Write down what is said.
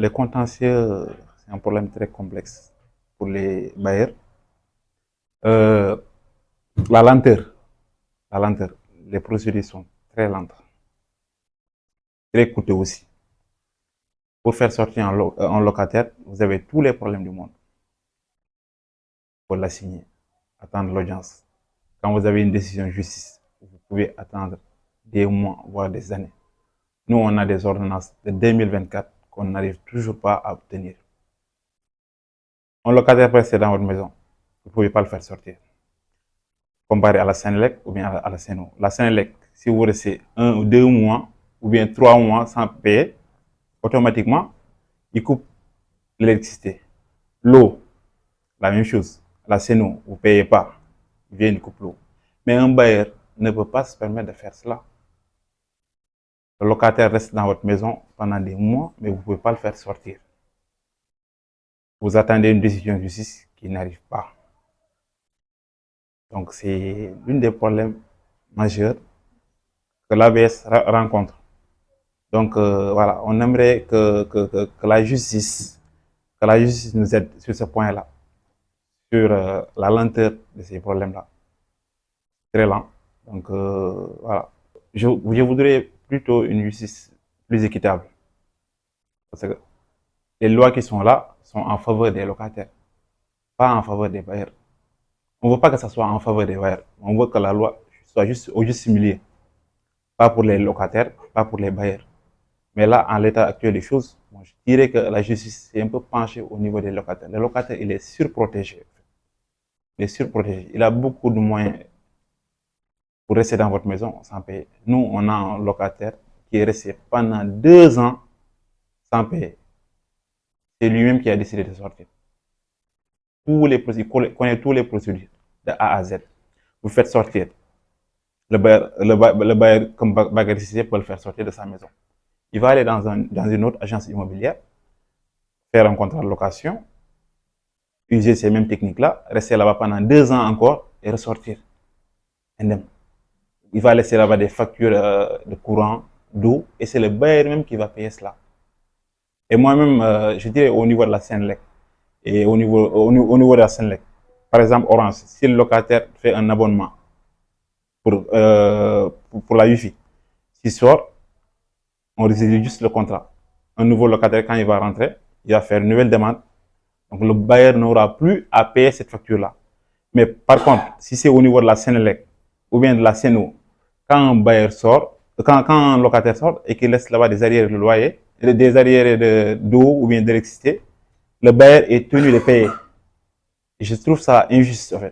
les contentieux, c'est un problème très complexe pour les bailleurs. Euh, la lenteur, la lenteur, les procédures sont très lentes, très coûteux aussi. Pour faire sortir un locataire, vous avez tous les problèmes du monde. Pour la signer, attendre l'audience. Quand vous avez une décision de justice, vous pouvez attendre des mois, voire des années. Nous, on a des ordonnances de 2024 qu'on n'arrive toujours pas à obtenir. Un locataire reste dans votre maison, vous ne pouvez pas le faire sortir. Comparé à la Sénélec ou bien à la Séno. La Sénélec, si vous restez 1 ou 2 mois ou bien 3 mois sans payer, automatiquement, il coupe l'électricité. L'eau, la même chose. La Séno, vous ne payez pas, il vient de couper l'eau. Mais un bailleur ne peut pas se permettre de faire cela. Le locataire reste dans votre maison pendant des mois, mais vous ne pouvez pas le faire sortir. Vous attendez une décision de justice qui n'arrive pas. Donc c'est l'un des problèmes majeurs que l'ABS rencontre. Donc voilà, on aimerait que la justice nous aide sur ce point-là, sur la lenteur de ces problèmes-là. Très lent. Donc voilà. Je voudrais plutôt une justice plus équitable. Parce que les lois qui sont là sont en faveur des locataires, pas en faveur des bailleurs. On ne veut pas que ça soit en faveur des bailleurs. On veut que la loi soit juste au juste milieu. Pas pour les locataires, pas pour les bailleurs. Mais là, en l'état actuel des choses, moi, je dirais que la justice est un peu penchée au niveau des locataires. Le locataire, il est surprotégé. Il est surprotégé. Il a beaucoup de moyens pour rester dans votre maison sans payer. Nous, on a un locataire qui est resté pendant 2 ans sans payer. C'est lui-même qui a décidé de sortir. Il connaît tous les procédures de A à Z. Vous faites sortir. Le bailleur comme bagarre peut le faire sortir de sa maison. Il va aller dans une autre agence immobilière, faire un contrat de location, user ces mêmes techniques-là, rester là-bas pendant 2 ans encore et ressortir indemne. Il va laisser là-bas des factures de courant, d'eau, et c'est le bailleur même qui va payer cela. Et moi-même, je dirais au niveau de la Sénélec et au niveau de la Sénélec, par exemple Orange, si le locataire fait un abonnement pour la Wi-Fi, s'il sort, on résilie juste le contrat. Un nouveau locataire, quand il va rentrer, il va faire une nouvelle demande. Donc le bailleur n'aura plus à payer cette facture-là. Mais par contre, si c'est au niveau de la Sénélec ou bien de la Séno, quand un bailleur sort, quand un locataire sort et qu'il laisse là-bas des arriérés de loyer, des arriérés d'eau ou bien d'électricité, le bailleur est tenu de payer. Et je trouve ça injuste en fait.